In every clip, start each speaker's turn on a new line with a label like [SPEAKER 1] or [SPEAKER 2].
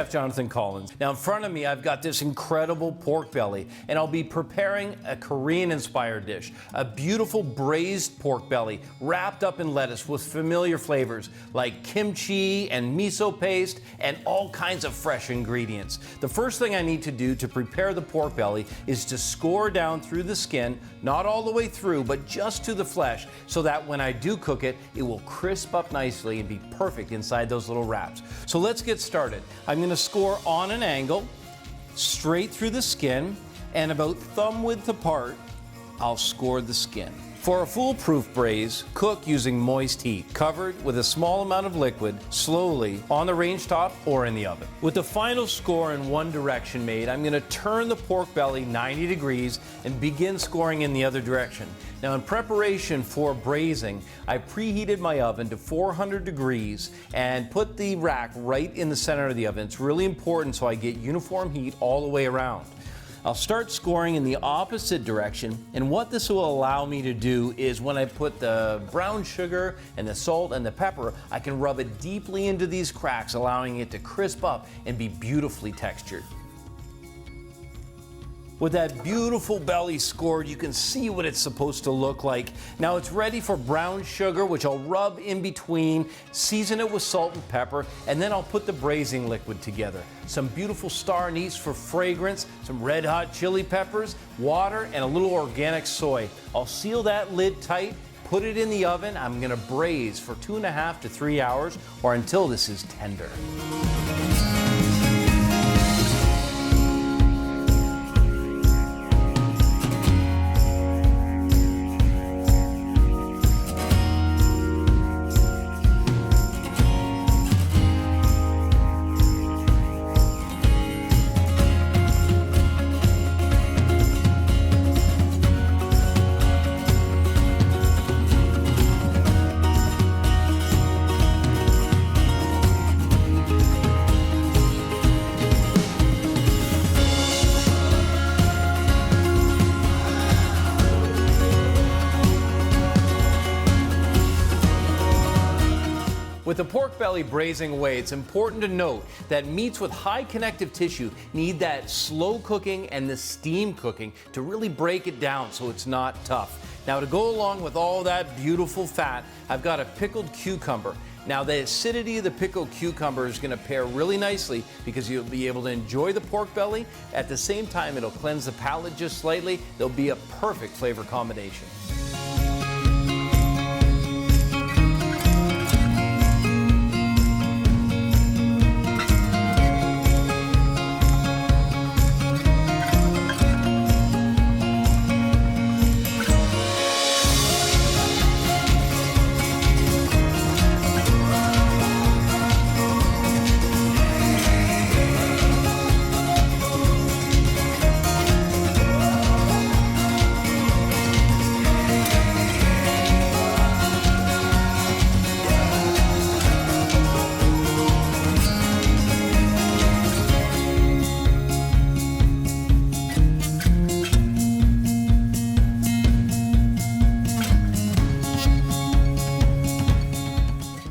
[SPEAKER 1] Chef Jonathan Collins. Now in front of me I've got this incredible pork belly, and I'll be preparing a Korean-inspired dish. A beautiful braised pork belly wrapped up in lettuce with familiar flavors like kimchi and miso paste and all kinds of fresh ingredients. The first thing I need to do to prepare the pork belly is to score down through the skin, not all the way through, but just to the flesh, so that when I do cook it, it will crisp up nicely and be perfect inside those little wraps. So let's get started. I'm going to score on an angle, straight through the skin, and about thumb width apart, I'll score the skin. For a foolproof braise, cook using moist heat, covered with a small amount of liquid, slowly on the range top or in the oven. With the final score in one direction made, I'm going to turn the pork belly 90 degrees and begin scoring in the other direction. Now in preparation for braising, I preheated my oven to 400 degrees and put the rack right in the center of the oven. It's really important so I get uniform heat all the way around. I'll start scoring in the opposite direction, and what this will allow me to do is when I put the brown sugar and the salt and the pepper, I can rub it deeply into these cracks, allowing it to crisp up and be beautifully textured. With that beautiful belly scored, you can see what it's supposed to look like. Now it's ready for brown sugar, which I'll rub in between, season it with salt and pepper, and then I'll put the braising liquid together. Some beautiful star anise for fragrance, some red hot chili peppers, water, and a little organic soy. I'll seal that lid tight, put it in the oven. I'm gonna braise for 2.5 to 3 hours, or until this is tender. With the pork belly braising away, it's important to note that meats with high connective tissue need that slow cooking and the steam cooking to really break it down so it's not tough. Now to go along with all that beautiful fat, I've got a pickled cucumber. Now the acidity of the pickled cucumber is going to pair really nicely because you'll be able to enjoy the pork belly. At the same time, it'll cleanse the palate just slightly. There'll be a perfect flavor combination.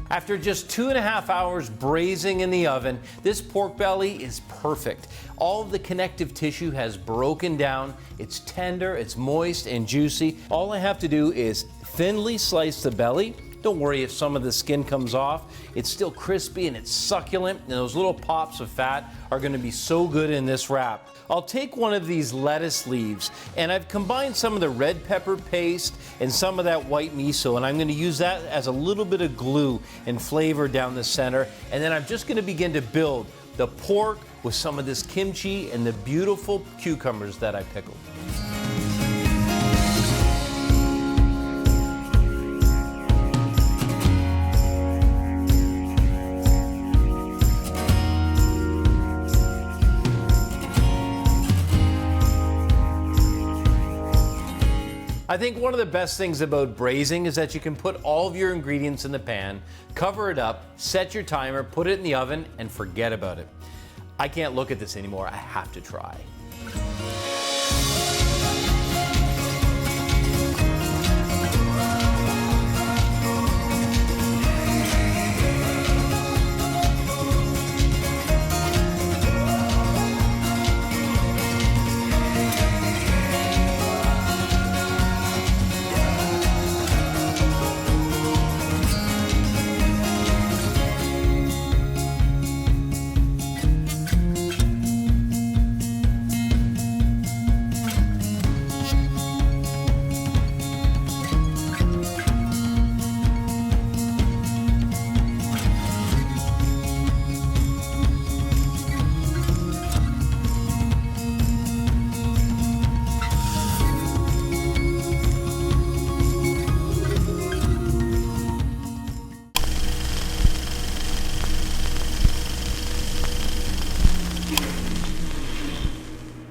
[SPEAKER 1] After just 2.5 hours braising in the oven, this pork belly is perfect. All of the connective tissue has broken down. It's tender, it's moist and juicy. All I have to do is thinly slice the belly. Don't worry if some of the skin comes off. It's still crispy and it's succulent, and those little pops of fat are going to be so good in this wrap. I'll take one of these lettuce leaves, and I've combined some of the red pepper paste and some of that white miso, and I'm going to use that as a little bit of glue and flavor down the center. And then I'm just going to begin to build the pork with some of this kimchi and the beautiful cucumbers that I pickled. I think one of the best things about braising is that you can put all of your ingredients in the pan, cover it up, set your timer, put it in the oven, and forget about it. I can't look at this anymore. I have to try.